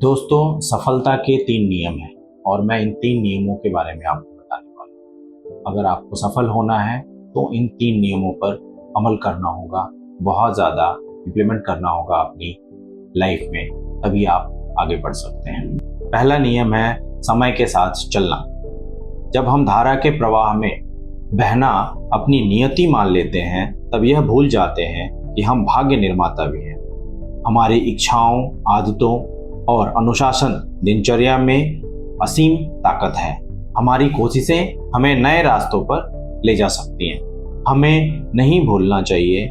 दोस्तों, सफलता के 3 नियम हैं और मैं इन 3 नियमों के बारे में आपको बताने वाला हूँ। अगर आपको सफल होना है तो इन 3 नियमों पर अमल करना होगा, बहुत ज़्यादा इम्प्लीमेंट करना होगा अपनी लाइफ में, तभी आप आगे बढ़ सकते हैं। पहला नियम है समय के साथ चलना। जब हम धारा के प्रवाह में बहना अपनी नियति मान लेते हैं, तब यह भूल जाते हैं कि हम भाग्य निर्माता भी हैं। हमारी इच्छाओं, आदतों और अनुशासन दिनचर्या में असीम ताकत है। हमारी कोशिशें हमें नए रास्तों पर ले जा सकती हैं। हमें नहीं भूलना चाहिए,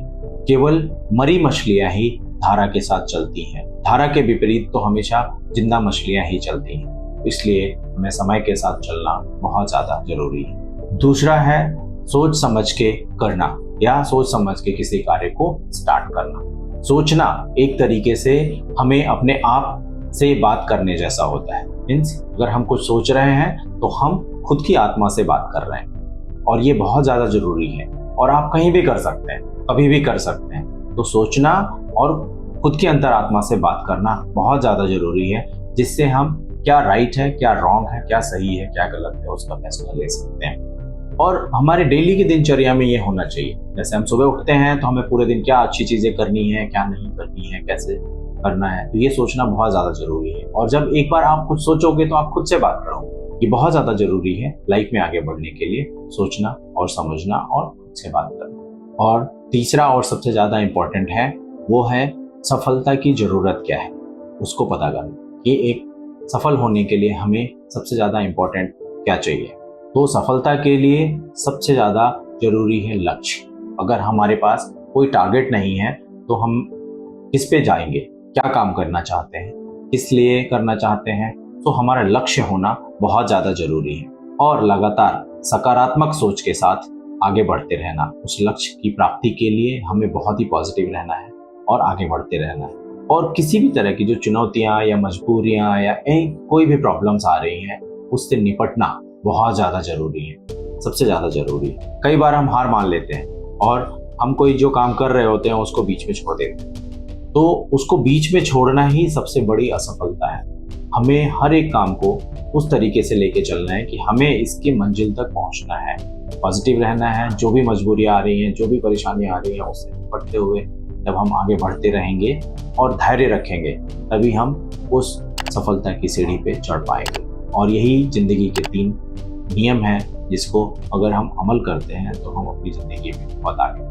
केवल मरी मछलियां ही धारा के साथ चलती हैं। धारा के विपरीत तो हमेशा जिंदा मछलियां ही चलती हैं। इसलिए हमें समय के साथ चलना बहुत ज़्यादा जरूरी है। दूसरा है सोच समझ के करना या सोच समझ के किसी कार्य को स्टार्ट करना। सोचना एक तरीके से हमें अपने आप से बात करने जैसा होता है। मीन्स अगर हम कुछ सोच रहे हैं तो हम खुद की आत्मा से बात कर रहे हैं और ये बहुत ज़्यादा जरूरी है। और आप कहीं भी कर सकते हैं, कभी भी कर सकते हैं। तो सोचना और खुद की अंतरात्मा से बात करना बहुत ज़्यादा जरूरी है, जिससे हम क्या राइट है, क्या रॉन्ग है, क्या सही है, क्या गलत है, उसका फैसला ले सकते हैं। और हमारे डेली की दिनचर्या में ये होना चाहिए। जैसे हम सुबह उठते हैं तो हमें पूरे दिन क्या अच्छी चीज़ें करनी है, क्या नहीं करनी है, कैसे करना है, तो ये सोचना बहुत ज़्यादा जरूरी है। और जब एक बार आप कुछ सोचोगे तो आप खुद से बात करो। ये बहुत ज़्यादा जरूरी है लाइफ में आगे बढ़ने के लिए, सोचना और समझना और खुद से बात करना। और तीसरा और सबसे ज़्यादा इम्पोर्टेंट है, वो है सफलता की ज़रूरत क्या है, उसको पता करना। कि एक सफल होने के लिए हमें सबसे ज़्यादा इम्पोर्टेंट क्या चाहिए। तो सफलता के लिए सबसे ज़्यादा जरूरी है लक्ष्य। अगर हमारे पास कोई टारगेट नहीं है तो हम किस पे जाएंगे, क्या काम करना चाहते हैं, किस लिए करना चाहते हैं, तो हमारा लक्ष्य होना बहुत ज़्यादा जरूरी है। और लगातार सकारात्मक सोच के साथ आगे बढ़ते रहना। उस लक्ष्य की प्राप्ति के लिए हमें बहुत ही पॉजिटिव रहना है और आगे बढ़ते रहना है। और किसी भी तरह की जो चुनौतियाँ या मजबूरियाँ या कोई भी प्रॉब्लम्स आ रही हैं, उससे निपटना बहुत ज़्यादा जरूरी है, सबसे ज़्यादा जरूरी है। कई बार हम हार मान लेते हैं और हम कोई जो काम कर रहे होते हैं उसको बीच में छोड़ देते हैं। तो उसको बीच में छोड़ना ही सबसे बड़ी असफलता है। हमें हर एक काम को उस तरीके से लेके चलना है कि हमें इसके मंजिल तक पहुंचना है, पॉजिटिव रहना है। जो भी मजबूरियां आ रही हैं, जो भी परेशानियां आ रही हैं, उससे निपटते हुए जब हम आगे बढ़ते रहेंगे और धैर्य रखेंगे, तभी हम उस सफलता की सीढ़ी पे चढ़ पाएंगे। और यही जिंदगी के 3 नियम हैं, जिसको अगर हम अमल करते हैं तो हम अपनी जिंदगी में बहुत आगे